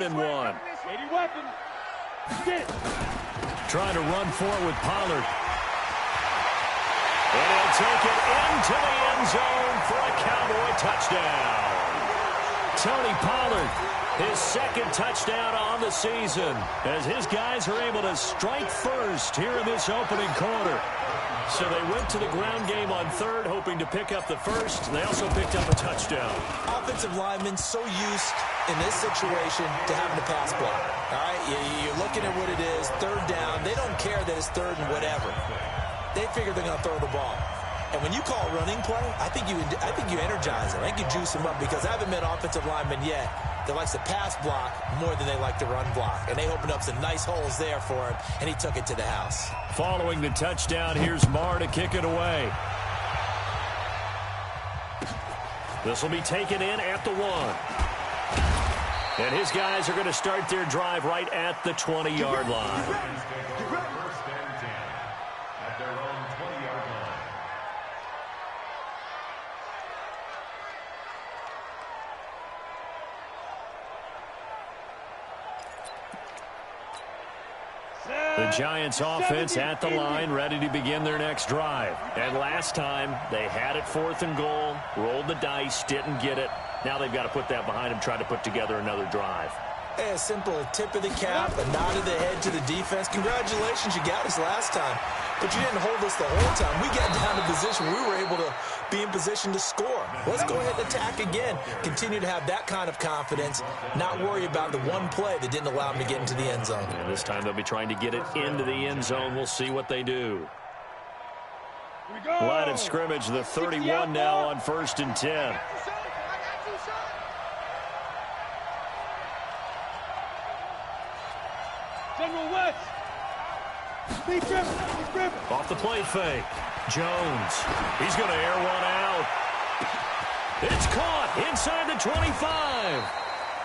and 1. 80 weapon. Trying to run for it with Pollard. And he'll take it into the end zone for a Cowboy touchdown. Tony Pollard, his second touchdown on the season, as his guys are able to strike first here in this opening quarter. So they went to the ground game on third, hoping to pick up the first. They also picked up a touchdown. Offensive linemen so used in this situation to having to pass block. All right, you're looking at what it is, third down. They don't care that it's third and whatever. They figure they're going to throw the ball. And when you call a running play, I think you energize them. I think you juice them up, because I haven't met offensive linemen yet that likes to pass block more than they like to run block. And they opened up some nice holes there for him, and he took it to the house. Following the touchdown, here's Marr to kick it away. This will be taken in at the 1. And his guys are going to start their drive right at the 20-yard line. First and 10 at their own 20-yard line. The Giants offense at the line, ready to begin their next drive. And last time, they had it 4th and goal, rolled the dice, didn't get it. Now they've got to put that behind them, try to put together another drive. Hey, a simple tip of the cap, a nod of the head to the defense. Congratulations, you got us last time. But you didn't hold us the whole time. We got down to position where we were able to be in position to score. Let's go ahead and attack again. Continue to have that kind of confidence, not worry about the one play that didn't allow them to get into the end zone. And this time they'll be trying to get it into the end zone. We'll see what they do. Line of scrimmage, the 31 now on 1st and 10. General West. Off the play fake. Jones. He's going to air one out. It's caught inside the 25.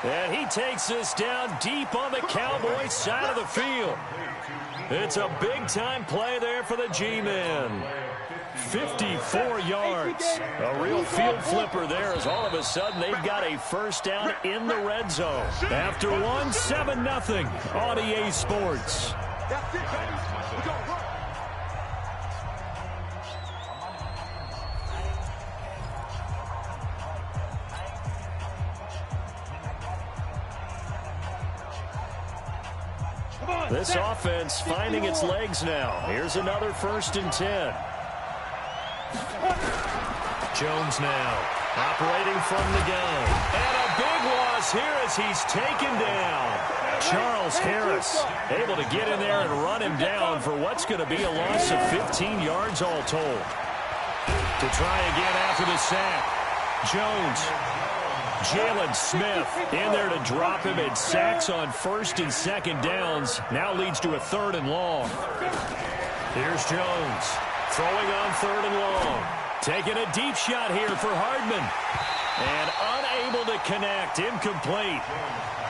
And he takes this down deep on the Cowboys side of the field. It's a big-time play there for the G-men. 54 yards. A real field flipper there, as all of a sudden they've got a first down in the red zone. After one, 7-0 on EA Sports. That's it, baby. We go run. This offense finding its legs now. Here's another 1st and 10. Jones now operating from the gun. And a big loss here as he's taken down. Charles Harris able to get in there and run him down for what's going to be a loss of 15 yards all told. To try again after the sack. Jones. Jalen Smith in there to drop him, and sacks on 1st and 2nd downs. Now leads to a 3rd and long. Here's Jones throwing on 3rd and long. Taking a deep shot here for Hardman. And unable to connect. Incomplete.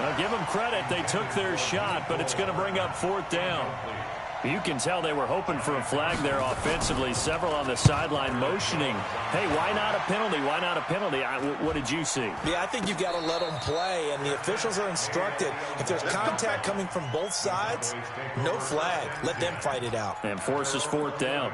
I'll give them credit. They took their shot, but it's going to bring up 4th down. You can tell they were hoping for a flag there offensively. Several on the sideline motioning. Hey, why not a penalty? Why not a penalty? What did you see? Yeah, I think you've got to let them play, and the officials are instructed. If there's contact coming from both sides, no flag. Let them fight it out. And forces 4th down.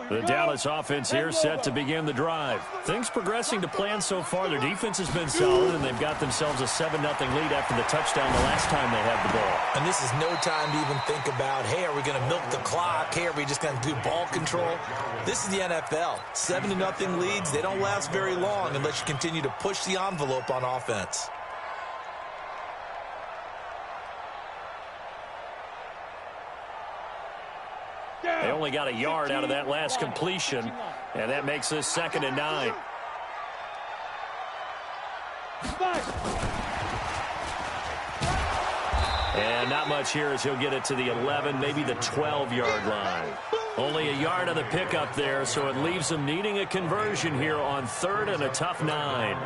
The Dallas offense here set to begin the drive. Things progressing to plan so far. Their defense has been solid, and they've got themselves a 7-0 lead after the touchdown the last time they had the ball. And this is no time to even think about, hey, are we going to milk the clock? Hey, are we just going to do ball control? This is the NFL. 7-0 leads, they don't last very long unless you continue to push the envelope on offense. They only got a yard out of that last completion, and that makes this 2nd and 9. And not much here as he'll get it to the 11, maybe the 12-yard line. Only a yard of the pickup there, so it leaves them needing a conversion here on 3rd and a tough 9.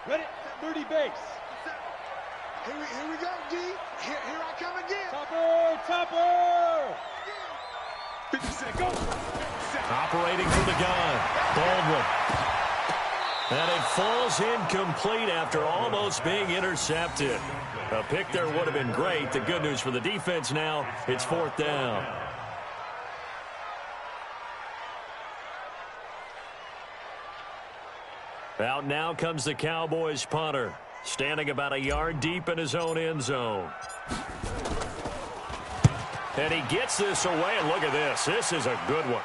Ready? 30 base. Here we go, D. Here I come again. Topper! 50 seconds. Go. Operating from the gun. Baldwin. And it falls incomplete after almost being intercepted. A pick there would have been great. The good news for the defense now, it's 4th down. Out now comes the Cowboys punter, standing about a yard deep in his own end zone. And he gets this away, and look at this. This is a good one.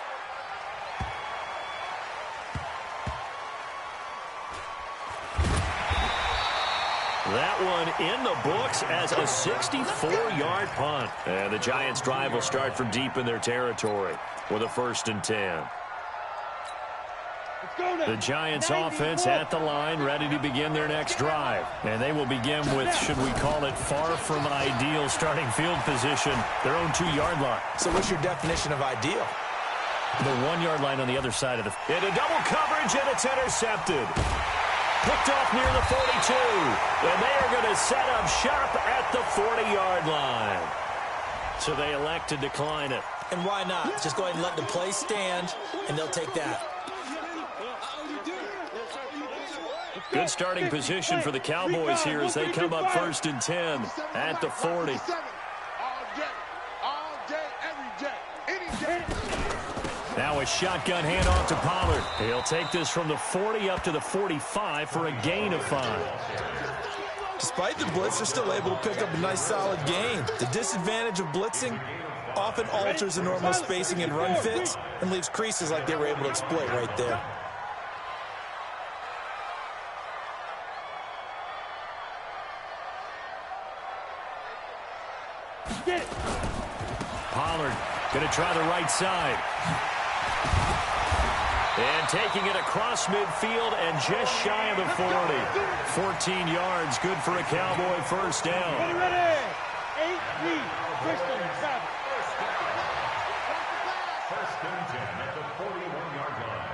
That one in the books as a 64-yard punt. And the Giants' drive will start from deep in their territory with a 1st and 10. The Giants offense at the line, ready to begin their next drive. And they will begin with, should we call it, far from ideal starting field position, their own 2-yard line. So what's your definition of ideal? The 1-yard line on the other side of the... Into double coverage, and it's intercepted. Picked off near the 42. And they are going to set up shop at the 40-yard line. So they elect to decline it. And why not? Just go ahead and let the play stand, and they'll take that. Good starting position for the Cowboys here as they come up 1st and 10 at the 40. All day, every day, any day. Now a shotgun handoff to Pollard. He'll take this from the 40 up to the 45 for a gain of 5. Despite the blitz, they're still able to pick up a nice solid gain. The disadvantage of blitzing often alters the normal spacing and run fits and leaves creases like they were able to exploit right there. Pollard going to try the right side. And taking it across midfield and just shy of the 40. 14 yards, good for a Cowboy 1st down. Ready? 8-3. Bristol, Travis. 1st and 10 at the 41-yard line.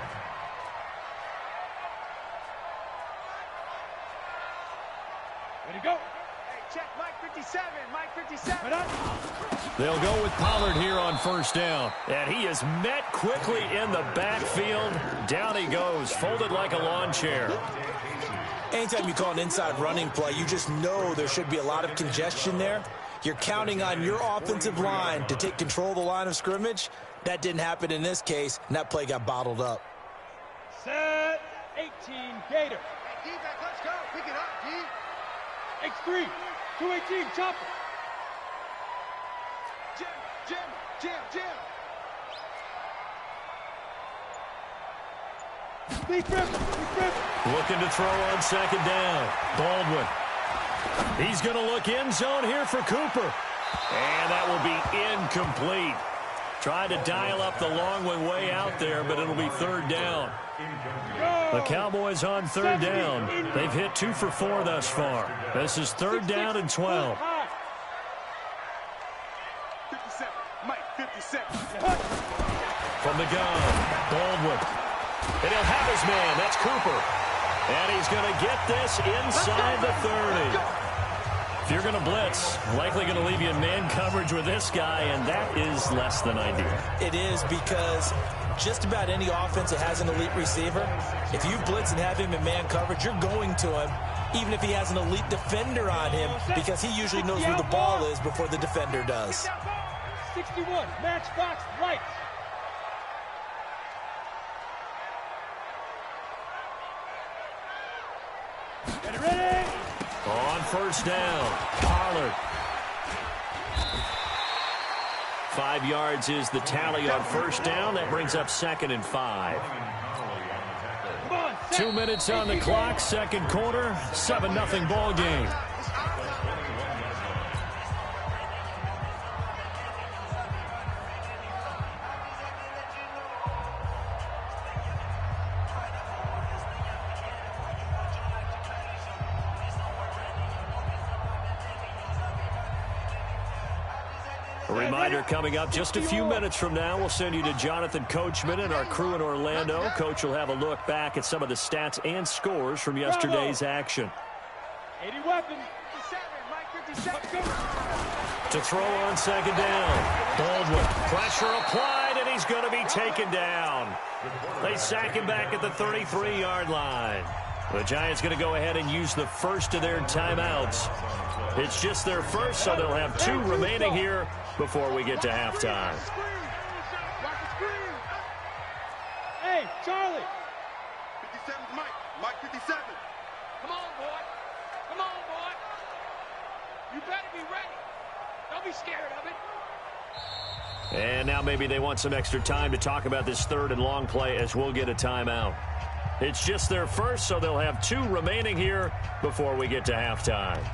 Ready, go. Check Mike 57, Mike 57. Right up. They'll go with Pollard here on 1st down. And he is met quickly in the backfield. Down he goes, folded like a lawn chair. Anytime you call an inside running play, you just know there should be a lot of congestion there. You're counting on your offensive line to take control of the line of scrimmage. That didn't happen in this case, and that play got bottled up. Set. 18, Gator. Hey, D-back, let's go. Pick it up, D. X3. 218, Chopper. Jim. Big Griffin. Looking to throw on 2nd down. Baldwin. He's going to look end zone here for Cooper. And that will be incomplete. Tried to dial up the long one way out there, but it'll be 3rd down. The Cowboys on 3rd down. They've hit 2 for 4 thus far. This is 3rd down and 12. 57, Mike 57. From the gun, Baldwin. And he'll have his man. That's Cooper. And he's going to get this inside the 30. If you're going to blitz, likely going to leave you in man coverage with this guy, and that is less than ideal. It is, because just about any offense that has an elite receiver, if you blitz and have him in man coverage, you're going to him, even if he has an elite defender on him, because he usually knows where the ball is before the defender does. 61, matchbox lights. Ready? On 1st down, Pollard. 5 yards is the tally on 1st down. That brings up 2nd and 5. 2 minutes on the clock, 2nd quarter, 7-0 ball game. reminder coming up just a few minutes from now, we'll send you to Jonathan Coachman and our crew in Orlando. Coach will have a look back at some of the stats and scores from yesterday's action. 80 weapons. 57, Mike 57. To throw on second down. Baldwin, pressure applied, and he's going to be taken down. They sack him back at the 33-yard line. The Giants going to go ahead and use the first of their timeouts. It's just their first, so they'll have 2 remaining here before we get to halftime. Hey, Charlie. 57's Mike. Mike 57. Come on, boy. Come on, boy. You better be ready. Don't be scared of it. And now maybe they want some extra time to talk about this third and long play as we'll get a timeout. It's just their first, so they'll have 2 remaining here before we get to halftime.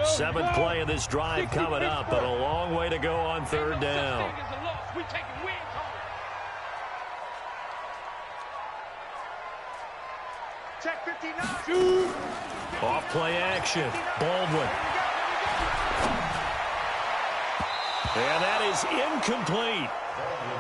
Seventh play of this drive coming up, but a long way to go on third down. Check 59. Off play action. Baldwin. And that is incomplete.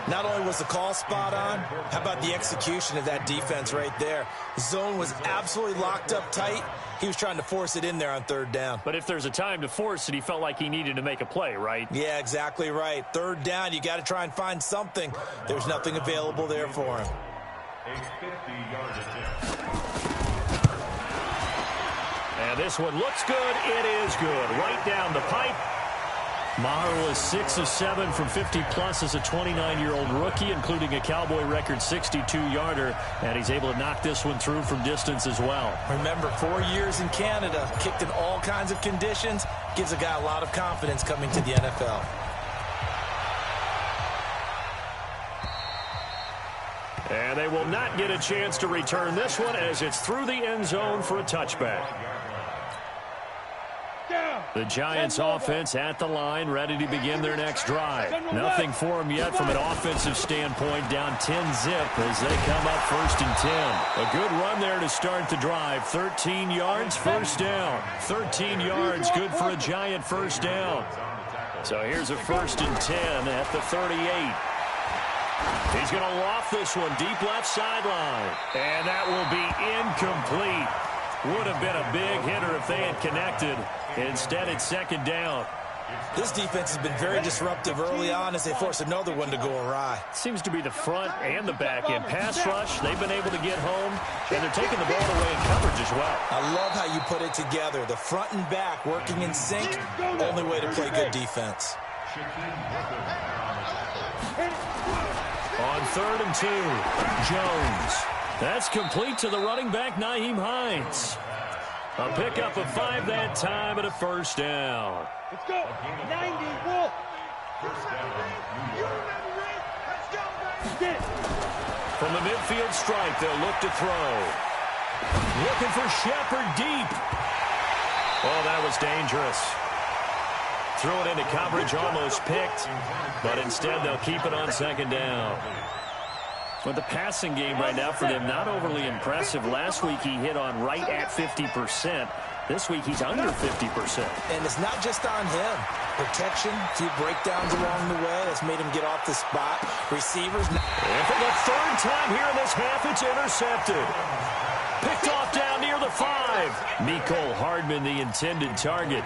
Not only was the call spot on, how about the execution of that defense right there? Zone was absolutely locked up tight. He was trying to force it in there on third down. But if there's a time to force it, he felt like he needed to make a play, right? Yeah, exactly right. Third down, you got to try and find something. There's nothing available there for him. A 50-yard attempt. And this one looks good. It is good. Right down the pipe. Maher was 6 of 7 from 50-plus as a 29-year-old rookie, including a Cowboy record 62-yarder, and he's able to knock this one through from distance as well. Remember, 4 years in Canada, kicked in all kinds of conditions, gives a guy a lot of confidence coming to the NFL. And they will not get a chance to return this one as it's through the end zone for a touchback. The Giants offense at the line, ready to begin their next drive. Nothing for them yet from an offensive standpoint, down 10-zip as they come up 1st and 10. A good run there to start the drive. 13 yards, first down. 13 yards, good for a Giant first down. So here's a 1st and 10 at the 38. He's going to loft this one deep left sideline. And that will be incomplete. Would have been a big hitter if they had connected. Instead, it's 2nd down. This defense has been very disruptive early on as they force another one to go awry. Seems to be the front and the back end. Pass rush, they've been able to get home, and they're taking the ball away in coverage as well. I love how you put it together. The front and back working in sync, only way to play good defense. On 3rd and 2, Jones. That's complete to the running back, Nyheim Hines. A pickup of 5 that time and a first down. Let's go. 90, Wolf. From the midfield stripe, they'll look to throw. Looking for Shepard deep. Oh, that was dangerous. Threw it into coverage, almost picked, but instead they'll keep it on 2nd down. With the passing game right now for them, not overly impressive. Last week he hit on right at 50%. This week he's under 50%. And it's not just on him. Protection, a few breakdowns along the way. That's made him get off the spot. Receivers. And for the 3rd time here in this half, it's intercepted. Picked off down near the 5. Mecole Hardman, the intended target.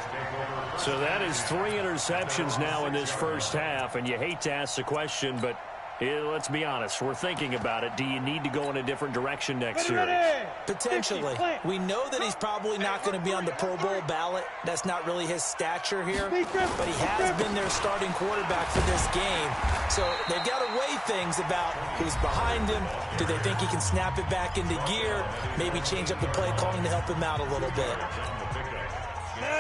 So that is 3 interceptions now in this first half. And you hate to ask the question, but let's be honest, we're thinking about it. Do you need to go in a different direction next series? Potentially. We know that he's probably not going to be on the Pro Bowl ballot. That's not really his stature here. But he has been their starting quarterback for this game. So they've got to weigh things about who's behind him. Do they think he can snap it back into gear? Maybe change up the play calling to help him out a little bit.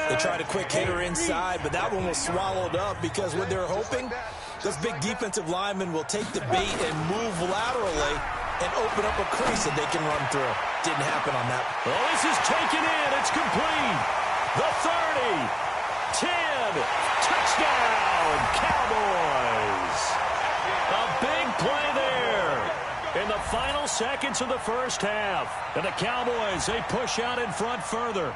They tried a quick hitter inside, but that one was swallowed up because what they're hoping, those big defensive linemen will take the bait and move laterally and open up a crease that they can run through. Didn't happen on that. Well, this is taken in. It's complete. The 30, 10, good. Touchdown, Cowboys. A big play there in the final seconds of the first half. And the Cowboys, they push out in front further.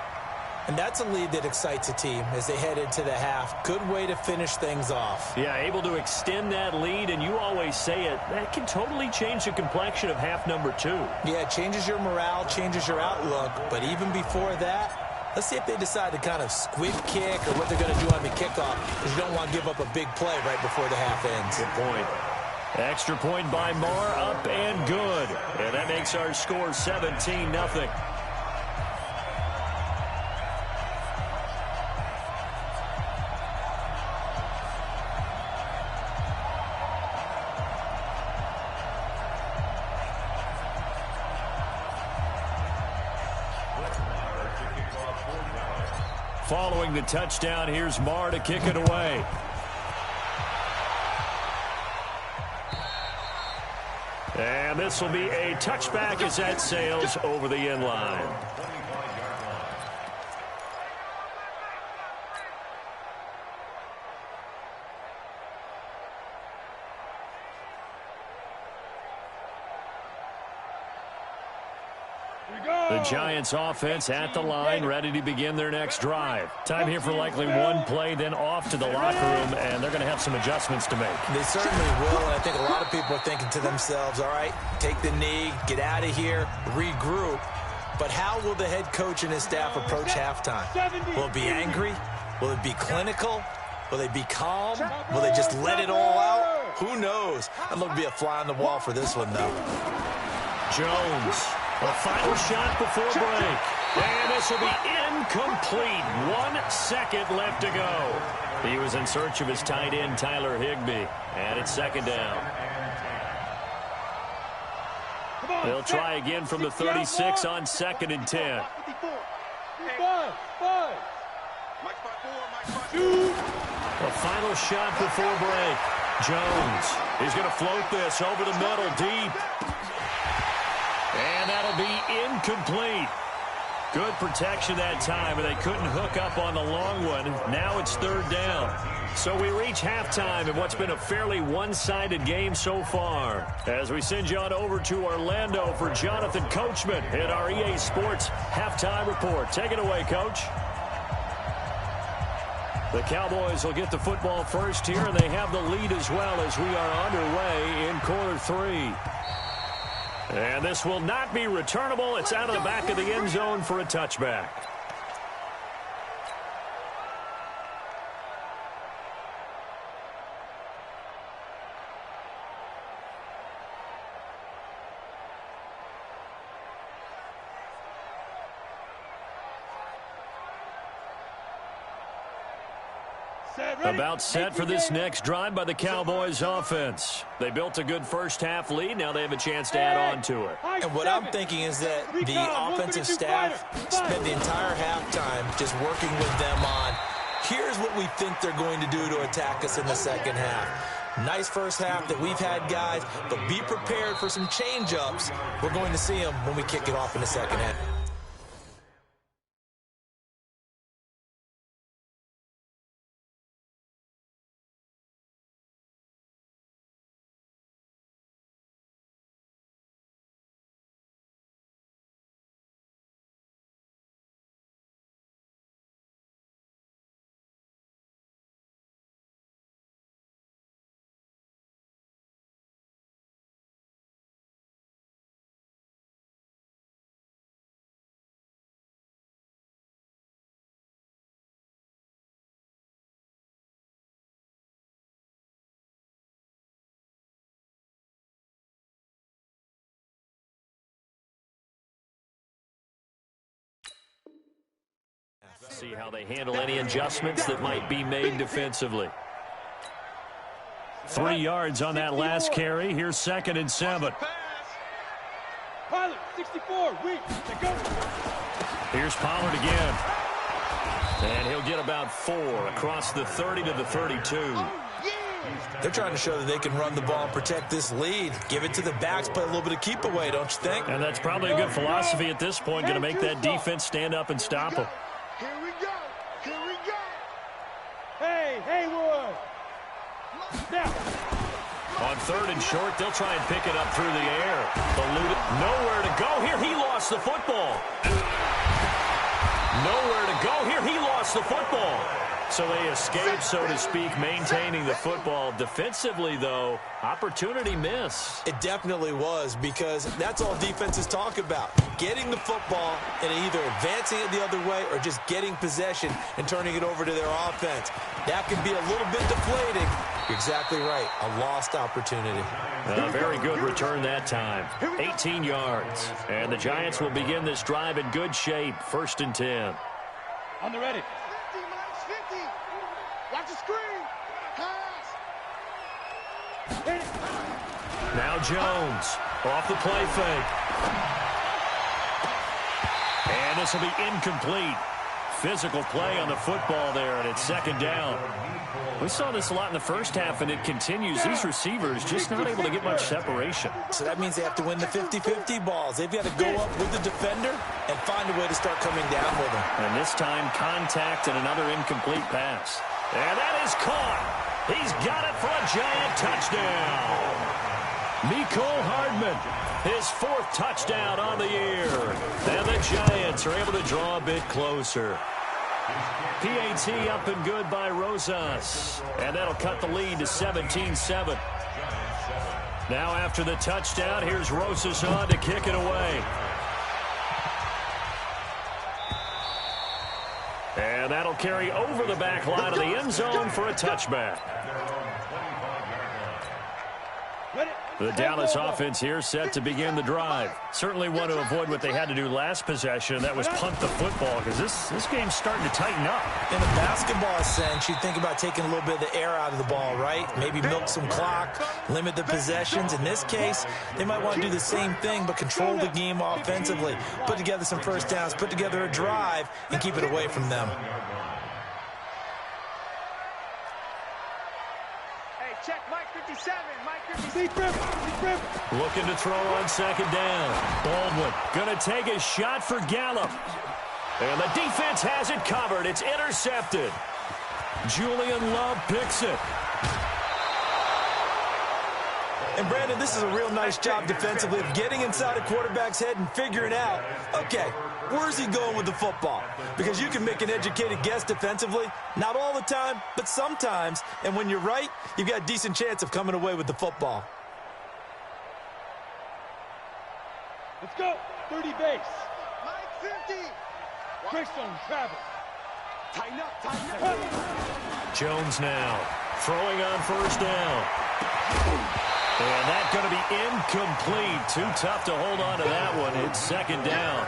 And that's a lead that excites a team as they head into the half. Good way to finish things off. Yeah, able to extend that lead, and you always say it, that can totally change the complexion of half number 2. Yeah, it changes your morale, changes your outlook. But even before that, let's see if they decide to kind of squib kick or what they're going to do on the kickoff, because you don't want to give up a big play right before the half ends. Good point. Extra point by Marr, up and good. And that makes our score 17-0. Following the touchdown, here's Marr to kick it away. And this will be a touchback as that sails over the end line. The Giants offense at the line, ready to begin their next drive. Time here for likely one play, then off to the locker room, and they're going to have some adjustments to make. They certainly will, and I think a lot of people are thinking to themselves, all right, take the knee, get out of here, regroup. But how will the head coach and his staff approach halftime? Will it be angry? Will it be clinical? Will they be calm? Will they just let it all out? Who knows? I'd love to be a fly on the wall for this one, though. Jones. A final shot before break. And this will be incomplete. 1 second left to go. He was in search of his tight end, Tyler Higbee. And it's second down. They'll try again from the 36 on 2nd and 10. A final shot before break. Jones. He's going to float this over the middle deep. And that'll be incomplete. Good protection that time, and they couldn't hook up on the long one. Now it's 3rd down. So we reach halftime in what's been a fairly one-sided game so far. As we send you on over to Orlando for Jonathan Coachman in our EA Sports Halftime Report. Take it away, Coach. The Cowboys will get the football first here, and they have the lead as well as we are underway in quarter 3. And this will not be returnable. It's out of the back of the end zone for a touchback. About set for this next drive by the Cowboys offense. They built a good first half lead. Now they have a chance to add on to it. And what I'm thinking is that the offensive staff spent the entire halftime just working with them on, here's what we think they're going to do to attack us in the second half. Nice first half that we've had, guys, but be prepared for some change-ups. We're going to see them when we kick it off in the second half. See how they handle any adjustments that might be made defensively. 3 yards on that last carry. Here's 2nd and 7. Pilot, 64, weak, go. Here's Pollard again. And he'll get about 4 across the 30 to the 32. They're trying to show that they can run the ball and protect this lead. Give it to the backs, play a little bit of keep away, don't you think? And that's probably a good philosophy at this point, going to make that defense stand up and stop them. Here we go. Here we go. Haywood. Now. On 3rd and short, they'll try and pick it up through the air. Eluded. Nowhere to go here. He lost the football. Nowhere to go here. He lost the football. So they escaped, so to speak, maintaining the football. Defensively, though, opportunity miss. It definitely was, because that's all defenses talk about. Getting the football and either advancing it the other way or just getting possession and turning it over to their offense. That can be a little bit deflating. You're exactly right. A lost opportunity. A very good return that time. 18 yards. And the Giants will begin this drive in good shape. 1st and 10. On the ready. 50, minus 50. Watch the screen. Pass. Now Jones off the play fake. And this will be incomplete. Physical play on the football there, and it's 2nd down. We saw this a lot in the first half, and it continues. These receivers just not able to get much separation. So that means they have to win the 50-50 balls. They've got to go up with the defender and find a way to start coming down with them. And this time, contact and another incomplete pass. And that is caught. He's got it for a Giant touchdown. Mecole Hardman, his 4th touchdown on the year. And the Giants are able to draw a bit closer. PAT up and good by Rosas. And that'll cut the lead to 17-7. Now after the touchdown, here's Rosas on to kick it away. And that'll carry over the back line of the end zone for a touchback. The Dallas offense here set to begin the drive. Certainly want to avoid what they had to do last possession. That was punt the football, because this game's starting to tighten up. In a basketball sense, you think about taking a little bit of the air out of the ball, right? Maybe milk some clock, limit the possessions. In this case, they might want to do the same thing, but control the game offensively. Put together some first downs, put together a drive, and keep it away from them. Check Mike 57. Mike 57. Looking to throw on 2nd down. Baldwin going to take a shot for Gallup. And the defense has it covered. It's intercepted. Julian Love picks it. And, Brandon, this is a real nice job defensively of getting inside a quarterback's head and figuring out, okay, where's he going with the football? Because you can make an educated guess defensively, not all the time, but sometimes. And when you're right, you've got a decent chance of coming away with the football. Let's go. 30 base. Mike 50. Greystone travel. Tighten up. Jones now throwing on 1st down. And that's going to be incomplete. Too tough to hold on to that one. It's 2nd down.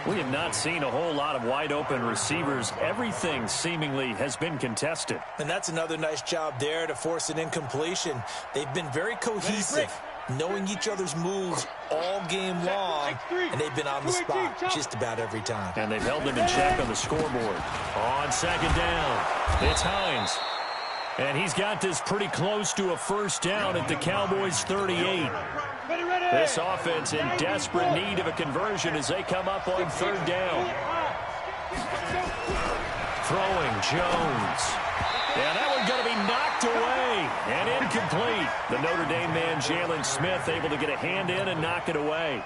We have not seen a whole lot of wide-open receivers. Everything seemingly has been contested. And that's another nice job there to force an incompletion. They've been very cohesive, knowing each other's moves all game long, and they've been on the spot just about every time. And they've held them in check on the scoreboard. On 2nd down, it's Hines. And he's got this pretty close to a 1st down at the Cowboys' 38. This offense in desperate need of a conversion as they come up on 3rd down. Throwing Jones. And that one's going to be knocked away and incomplete. The Notre Dame man, Jalen Smith, able to get a hand in and knock it away.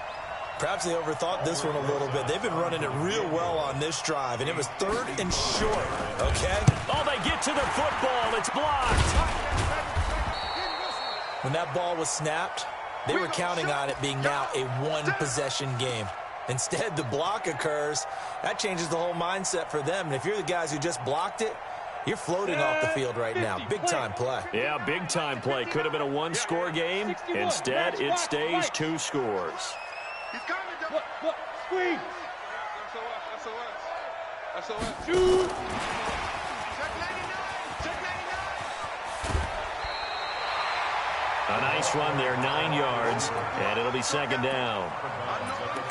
Perhaps they overthought this one a little bit. They've been running it real well on this drive, and it was 3rd and short, okay? Oh, they get to the football. It's blocked. When that ball was snapped, they were counting on it being now a one-possession game. Instead, the block occurs. That changes the whole mindset for them. And if you're the guys who just blocked it, you're floating off the field right now. Big-time play. Yeah, big-time play. Could have been a one-score game. Instead, it stays 2 scores. He's coming. Look, squeeze. SOS. Shoot. Check 99. Check 99. A nice run there, 9 yards, and it'll be 2nd down.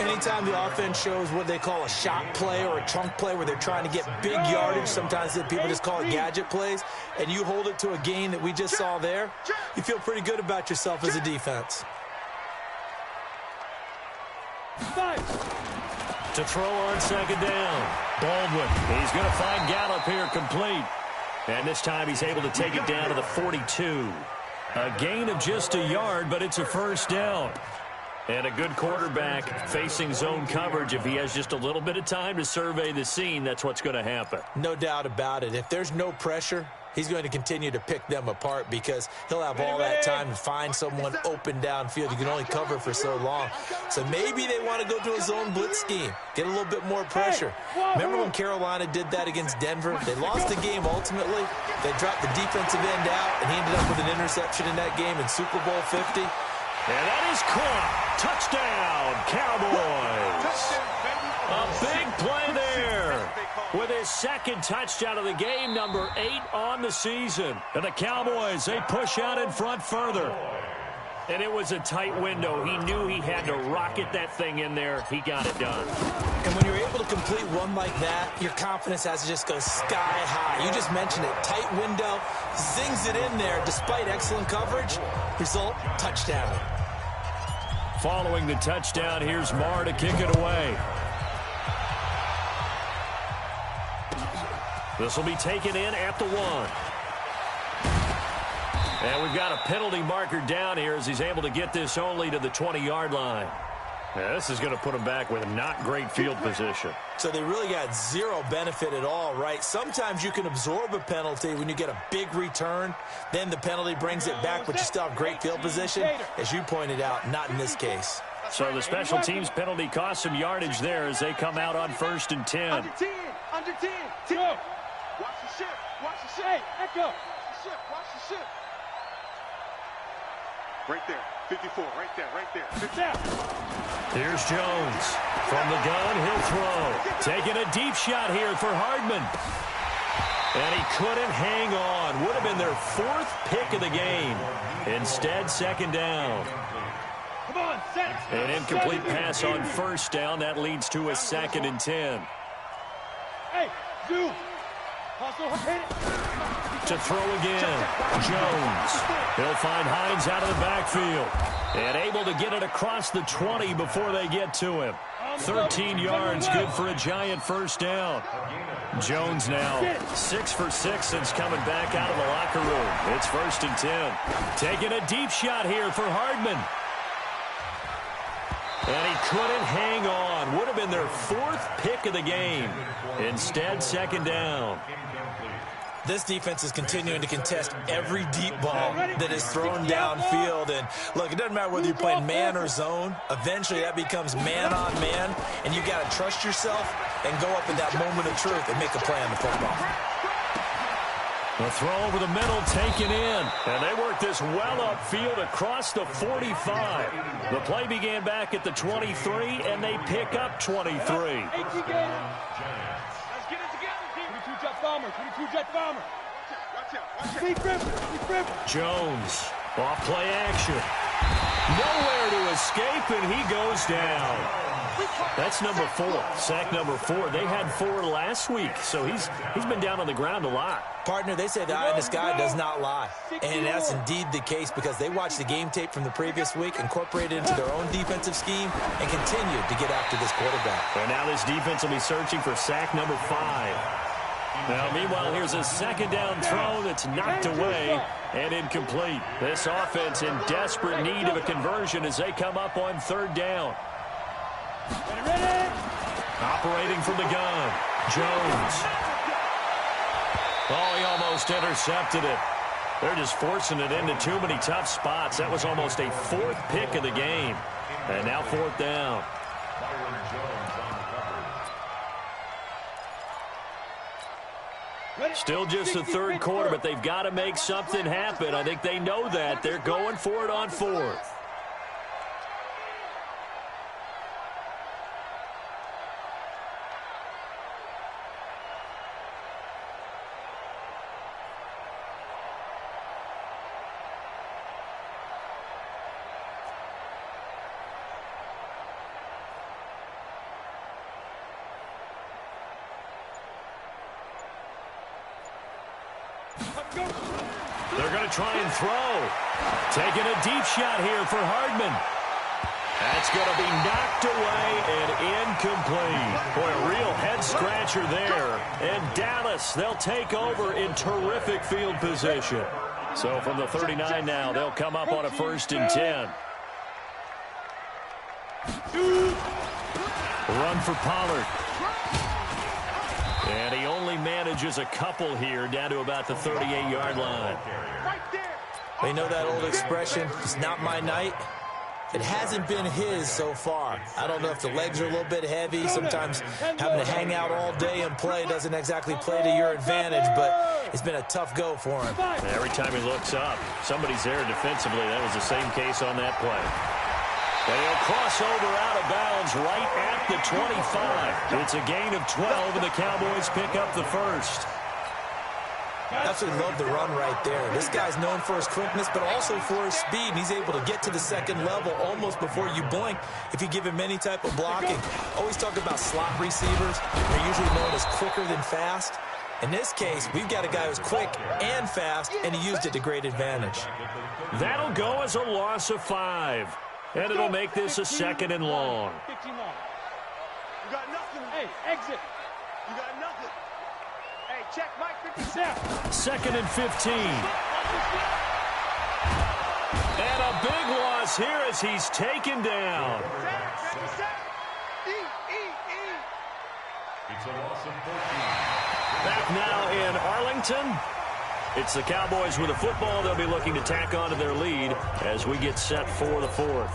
Anytime the offense shows what they call a shot play or a chunk play where they're trying to get big yardage, sometimes people just call it gadget plays, and you hold it to a gain that we just saw there, you feel pretty good about yourself as a defense. To throw on 2nd down. Baldwin, he's going to find Gallup here complete. And this time he's able to take it down to the 42. A gain of just a yard, but it's a first down. And a good quarterback facing zone coverage. If he has just a little bit of time to survey the scene, that's what's going to happen. No doubt about it. If there's no pressure, he's going to continue to pick them apart because he'll have all that time to find someone open downfield. You can only cover for so long. So maybe they want to go to a zone blitz scheme, get a little bit more pressure. Remember when Carolina did that against Denver? They lost the game ultimately. They dropped the defensive end out, and he ended up with an interception in that game in Super Bowl 50. And that is caught. Touchdown, Cowboys. A big play there with his second touchdown of the game, number 8 on the season. And the Cowboys, they push out in front further. And it was a tight window. He knew he had to rocket that thing in there. He got it done. And when you're able to complete one like that, your confidence has to just go sky high. You just mentioned it. Tight window, zings it in there despite excellent coverage. Result, touchdown. Following the touchdown, here's Marr to kick it away. This will be taken in at the 1. And we've got a penalty marker down here as he's able to get this only to the 20-yard line. Yeah, this is going to put him back with not great field position. So they really got zero benefit at all, right? Sometimes you can absorb a penalty when you get a big return. Then the penalty brings it back, but you still have great field position. As you pointed out, not in this case. So the special teams penalty costs some yardage there as they come out on 1st and 10. Under 10. Under 10. 10. Watch the shift. Watch the shift. Hey, echo. Watch the shift. Watch the shift. Right there. 54. Right there. Right there. 50. Here's Jones. From the gun, he'll throw. Taking a deep shot here for Hardman. And he couldn't hang on. Would have been their 4th pick of the game. Instead, 2nd down. Come on, set. An incomplete pass on 1st down. That leads to a 2nd and 10. Hey, zoom. Hustle, hit it. To throw again. Jones. He'll find Hines out of the backfield. And able to get it across the 20 before they get to him. 13 yards, good for a giant first down. Jones now 6 for 6 since coming back out of the locker room. It's 1st and 10. Taking a deep shot here for Hardman. And he couldn't hang on. Would have been their 4th pick of the game. Instead, 2nd down. This defense is continuing to contest every deep ball that is thrown downfield. And, look, it doesn't matter whether you're playing man or zone. Eventually, that becomes man on man. And you got to trust yourself and go up in that moment of truth and make a play on the football. The throw over the middle taken in. And they work this well upfield across the 45. The play began back at the 23, and they pick up 23. Jones, off play action. Nowhere to escape, and he goes down. That's number 4, sack number 4. They had 4 last week, so he's been down on the ground a lot. Partner, they say the eye in the sky does not lie. And that's indeed the case because they watched the game tape from the previous week, incorporated it into their own defensive scheme, and continued to get after this quarterback. And now this defense will be searching for sack number 5. Now, meanwhile, here's a 2nd down throw that's knocked away and incomplete. This offense in desperate need of a conversion as they come up on 3rd down. Operating from the gun, Jones. Oh, he almost intercepted it. They're just forcing it into too many tough spots. That was almost a 4th pick of the game. And now 4th down. Still just the 3rd quarter, but they've got to make something happen. I think they know that. They're going for it on 4th. They're going to try and throw. Taking a deep shot here for Hardman. That's going to be knocked away and incomplete. Boy, a real head-scratcher there. And Dallas, they'll take over in terrific field position. So from the 39 now, they'll come up on a 1st and 10. Run for Pollard. And he only manages a couple here down to about the 38-yard line. They know that old expression, it's not my night. It hasn't been his so far. I don't know if the legs are a little bit heavy. Sometimes having to hang out all day and play doesn't exactly play to your advantage, but it's been a tough go for him. Every time he looks up, somebody's there defensively. That was the same case on that play. And he'll cross over out of bounds right at the 25. It's a gain of 12, and the Cowboys pick up the first. Absolutely love the run right there. This guy's known for his quickness, but also for his speed. And he's able to get to the second level almost before you blink if you give him any type of blocking. Always talk about slot receivers. They're usually known as quicker than fast. In this case, we've got a guy who's quick and fast, and he used it to great advantage. That'll go as a loss of 5. And it'll make this a 2nd and long. 15 long. You got nothing. Hey, exit. You got nothing. Hey, check Mike 57. 2nd and 15. And a big loss here as he's taken down. It's a loss of 14. Back now in Arlington. It's the Cowboys with a football. They'll be looking to tack on to their lead as we get set for the 4th.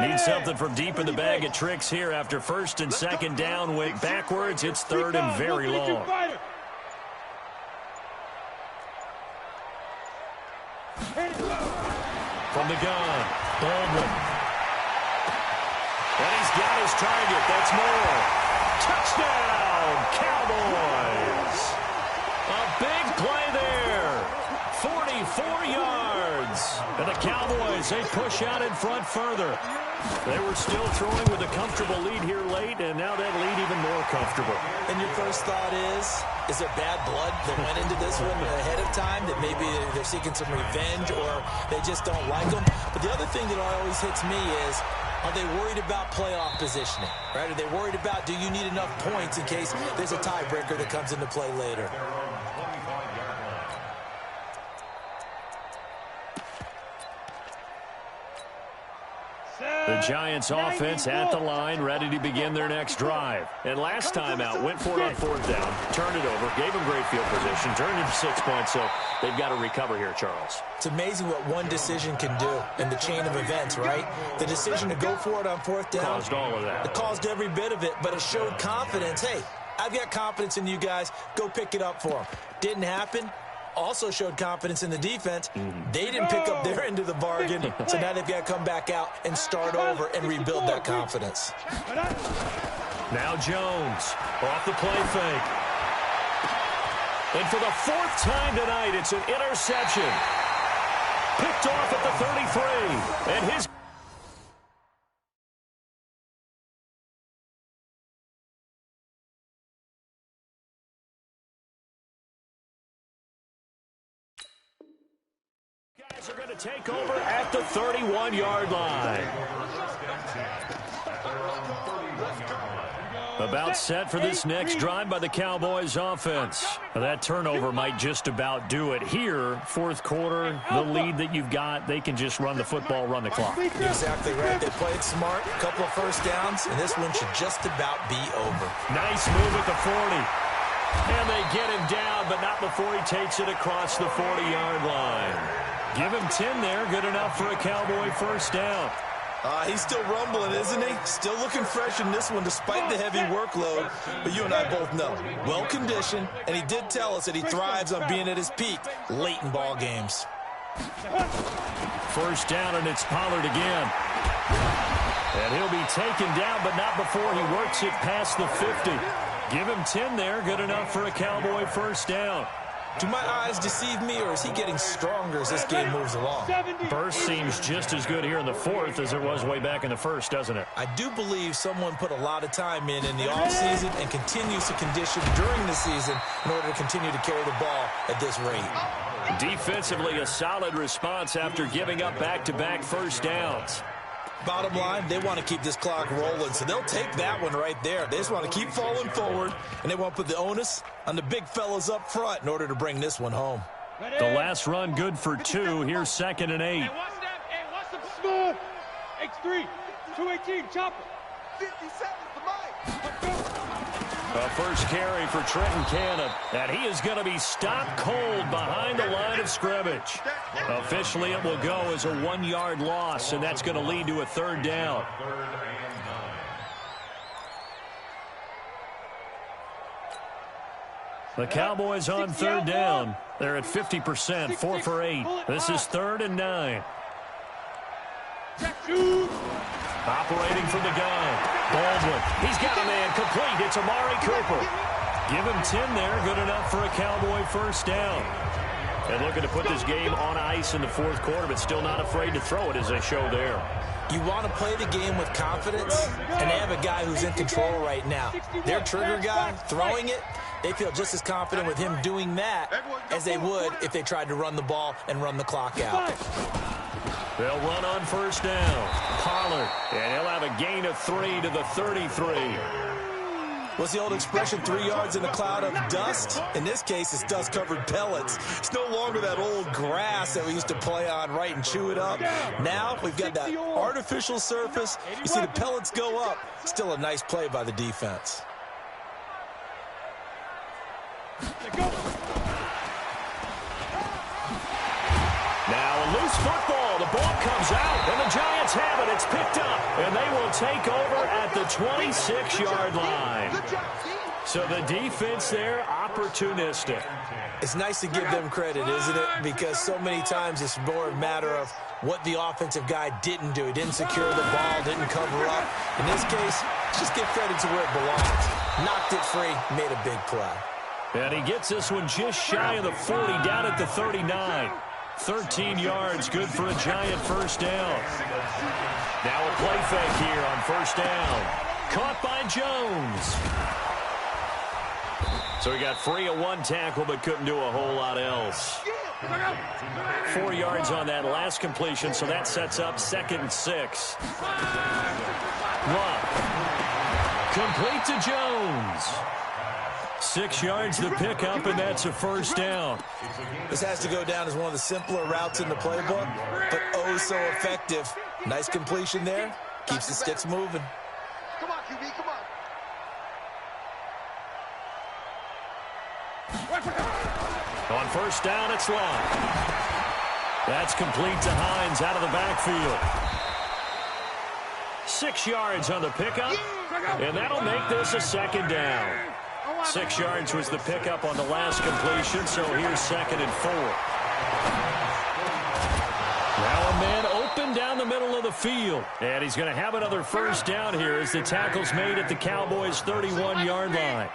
Need something from deep in the bag of tricks here after 1st and 2nd down went backwards. It's 3rd and very long. From the gun, Baldwin. And he's got his target. That's Moore. Touchdown, Cowboys. A big play there. 44 yards. And the Cowboys, they push out in front further. They were still throwing with a comfortable lead here late, and now that lead even more comfortable. And your first thought is there bad blood that went into this one ahead of time, that maybe they're seeking some revenge or they just don't like them? But the other thing that always hits me is, are they worried about playoff positioning? Right? Are they worried about, do you need enough points in case there's a tiebreaker that comes into play later? The Giants offense at the line, ready to begin their next drive. And last time out, went for it on 4th down, turned it over, gave them great field position, turned it to 6 points, so they've got to recover here, Charles. It's amazing what one decision can do in the chain of events, right? The decision to go for it on 4th down. Caused all of that. It caused every bit of it, but it showed confidence. Hey, I've got confidence in you guys. Go pick it up for them. Didn't happen. Also showed confidence in the defense. They didn't pick up their end of the bargain, so now they've got to come back out and start over and rebuild that confidence. Now Jones off the play fake. And for the 4th time tonight, it's an interception. Picked off at the 33. And his guys are going to take over at the 31-yard line. About set for this next drive by the Cowboys offense. That turnover might just about do it here. 4th quarter, the lead that you've got, they can just run the football, run the clock. Exactly right. They played smart, a couple of 1st downs, and this one should just about be over. Nice move at the 40. And they get him down, but not before he takes it across the 40-yard line. Give him 10 there, good enough for a Cowboy 1st down. He's still rumbling, isn't he? Still looking fresh in this one despite the heavy workload. But you and I both know, well-conditioned, and he did tell us that he thrives on being at his peak late in ball games. 1st down, and it's Pollard again. And he'll be taken down, but not before he works it past the 50. Give him 10 there, good enough for a Cowboy 1st down. Do my eyes deceive me, or is he getting stronger as this game moves along? Burst seems just as good here in the fourth as it was way back in the first, doesn't it? I do believe someone put a lot of time in the offseason and continues to condition during the season in order to continue to carry the ball at this rate. Defensively, a solid response after giving up back-to-back first downs. Bottom line, they want to keep this clock rolling, so they'll take that one right there. They just want to keep falling forward, and they want to put the onus on the big fellas up front in order to bring this one home. The last run good for 2. Here's 2nd and 8. Hey, what's up, smooth? X3, 218, chopper. 50 seconds to mine. A first carry for Trenton Cannon, and he is going to be stopped cold behind the line of scrimmage. Officially, it will go as a 1-yard loss, and that's going to lead to a 3rd down. The Cowboys on 3rd down. They're at 50%, 4 for 8. This is 3rd and 9. Operating from the gun. Baldwin. He's got a man complete. It's Amari Cooper. Give him 10 there. Good enough for a Cowboy first down. And looking to put this game on ice in the 4th quarter, but still not afraid to throw it as they show there. You want to play the game with confidence, and they have a guy who's in control right now. Their trigger guy, throwing it, they feel just as confident with him doing that as they would if they tried to run the ball and run the clock out. They'll run on first down. Pollard, and he'll have a gain of 3 to the 33. What's the old expression, 3 yards in a cloud of dust? In this case, it's dust-covered pellets. It's no longer that old grass that we used to play on, right, and chew it up. Now we've got that artificial surface. You see the pellets go up. Still a nice play by the defense. Now a loose football. The ball comes out, and the Giants have it. It's picked up, and they will take over at the 26-yard line. So the defense there, opportunistic. It's nice to give them credit, isn't it? Because so many times it's more a matter of what the offensive guy didn't do. He didn't secure the ball, didn't cover up. In this case, just give credit to where it belongs. Knocked it free, made a big play. And he gets this one just shy of the 40, down at the 39. 13 yards, good for a Giant first down. Now a play fake here on first down. Caught by Jones. So he got free of 1 tackle, but couldn't do a whole lot else. 4 yards on that last completion, so that sets up 2nd and 6. Luck. Complete to Jones. 6 yards to pick up, and that's a first down. This has to go down as one of the simpler routes in the playbook, but oh so effective. Nice completion there. Keeps the sticks moving. Come on, QB, come on. On first down, it's Luck. That's complete to Hines out of the backfield. 6 yards on the pickup, and that'll make this a 2nd down. 6 yards was the pickup on the last completion, so here's 2nd and 4. Now a man open down the middle of the field, and he's going to have another first down here as the tackle's made at the Cowboys' 31-yard line.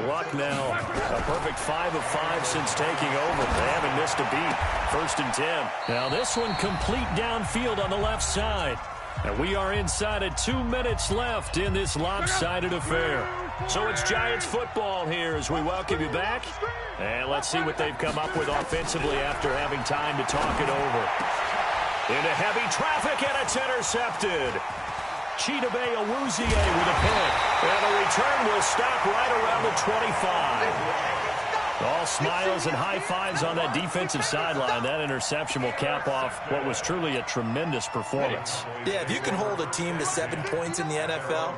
Luck now a perfect 5 of 5 since taking over. They haven't missed a beat. 1st and 10. Now this one complete downfield on the left side. And we are inside of 2 minutes left in this lopsided affair. So it's Giants football here as we welcome you back. And let's see what they've come up with offensively after having time to talk it over. Into heavy traffic, and it's intercepted. Chidobe Awuzie with a pick. And the return will stop right around the 25. All smiles and high fives on that defensive sideline. That interception will cap off what was truly a tremendous performance. Yeah, if you can hold a team to 7 points in the NFL,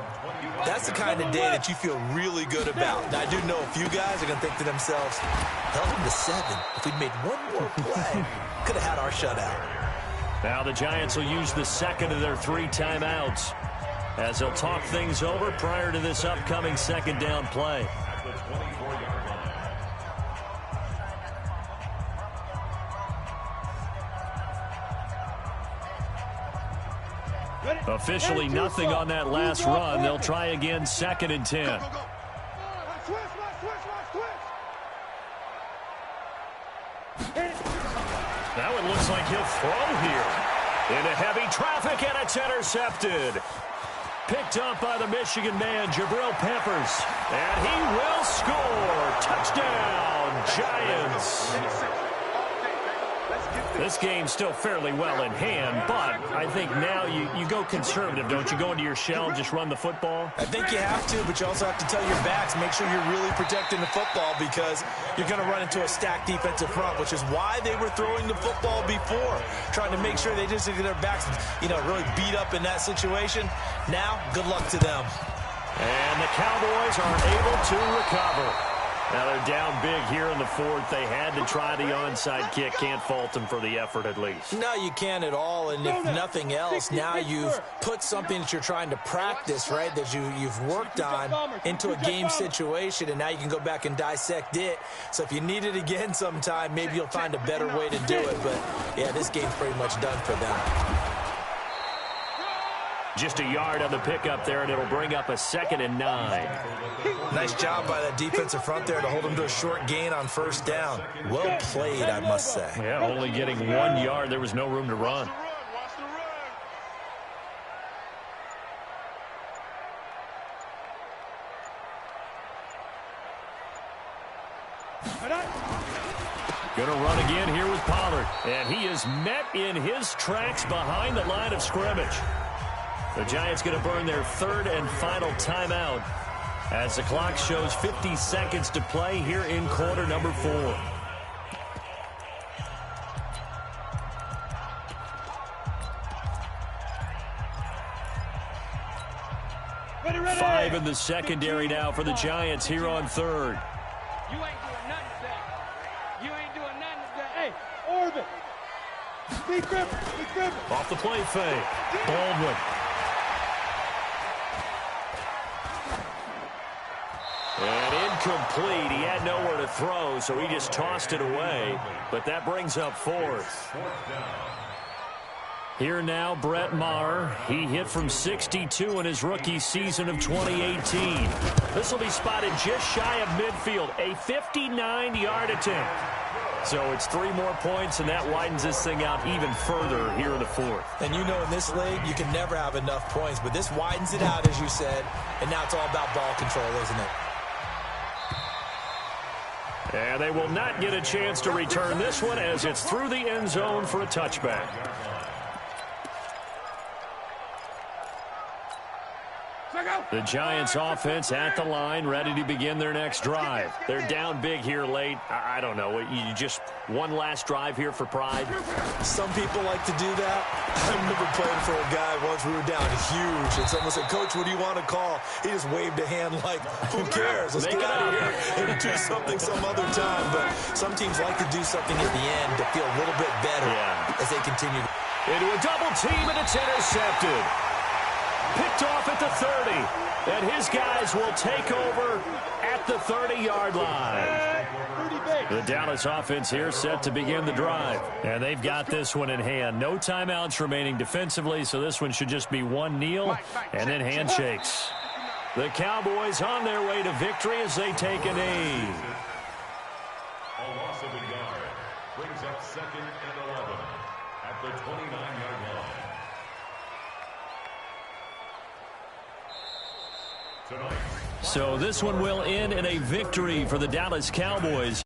that's the kind of day that you feel really good about. Now, I do know a few guys are going to think to themselves, held them to 7. If we'd made one more play, could have had our shutout. Now the Giants will use the 2nd of their 3 timeouts as they'll talk things over prior to this upcoming 2nd down play. Officially nothing on that last run. They'll try again, 2nd and 10. Now it looks like he'll throw here. Into heavy traffic, and it's intercepted. Picked up by the Michigan man, Jabril Peppers. And he will score. Touchdown, Giants. This game's still fairly well in hand, but I think now you go conservative, don't you? Go into your shell and just run the football? I think you have to, but you also have to tell your backs, make sure you're really protecting the football because you're going to run into a stacked defensive front, which is why they were throwing the football before, trying to make sure they just get their backs, really beat up in that situation. Now, good luck to them. And the Cowboys are able to recover. Now they're down big here in the fourth. They had to try the onside kick. Can't fault them for the effort at least. No, you can't at all. And if nothing else, now you've put something that you're trying to practice, right, that you've worked on into a game situation, and now you can go back and dissect it. So if you need it again sometime, maybe you'll find a better way to do it. But, yeah, this game's pretty much done for them. Just a yard on the pickup there, and it'll bring up a 2nd and 9. Nice job by that defensive front there to hold them to a short gain on first down. Well played, I must say. Yeah, only getting 1 yard. There was no room to run. Going to run again here with Pollard. And he is met in his tracks behind the line of scrimmage. The Giants going to burn their 3rd and final timeout as the clock shows 50 seconds to play here in quarter number 4. Ready. 5 in the secondary now for the Giants here on 3rd. You ain't doing nothing today. You ain't doing nothing today. Hey, Orbit. Big Griffin. Off the play fake. Baldwin. And incomplete. He had nowhere to throw, so he just tossed it away. But that brings up 4th. Here now, Brett Maher. He hit from 62 in his rookie season of 2018. This will be spotted just shy of midfield. A 59-yard attempt. So it's 3 more points, and that widens this thing out even further here in the 4th. And in this league, you can never have enough points. But this widens it out, as you said. And now it's all about ball control, isn't it? And they will not get a chance to return this one as it's through the end zone for a touchback. The Giants offense at the line, ready to begin their next drive. They're down big here late. I don't know. You just one last drive here for pride? Some people like to do that. I remember playing for a guy once. We were down huge, and someone said, "Coach, what do you want to call?" He just waved a hand like, "Who cares? Let's get out of here and do something some other time." But some teams like to do something at the end to feel a little bit better as they continue. Into a double team, and it's intercepted. Picked off at the 30, and his guys will take over at the 30-yard line. The Dallas offense here set to begin the drive, and they've got this one in hand. No timeouts remaining defensively, so this one should just be one kneel and then handshakes. The Cowboys on their way to victory as they take a knee. A loss of a yard brings up 2nd and 11 at the 29-yard line. So this one will end in a victory for the Dallas Cowboys.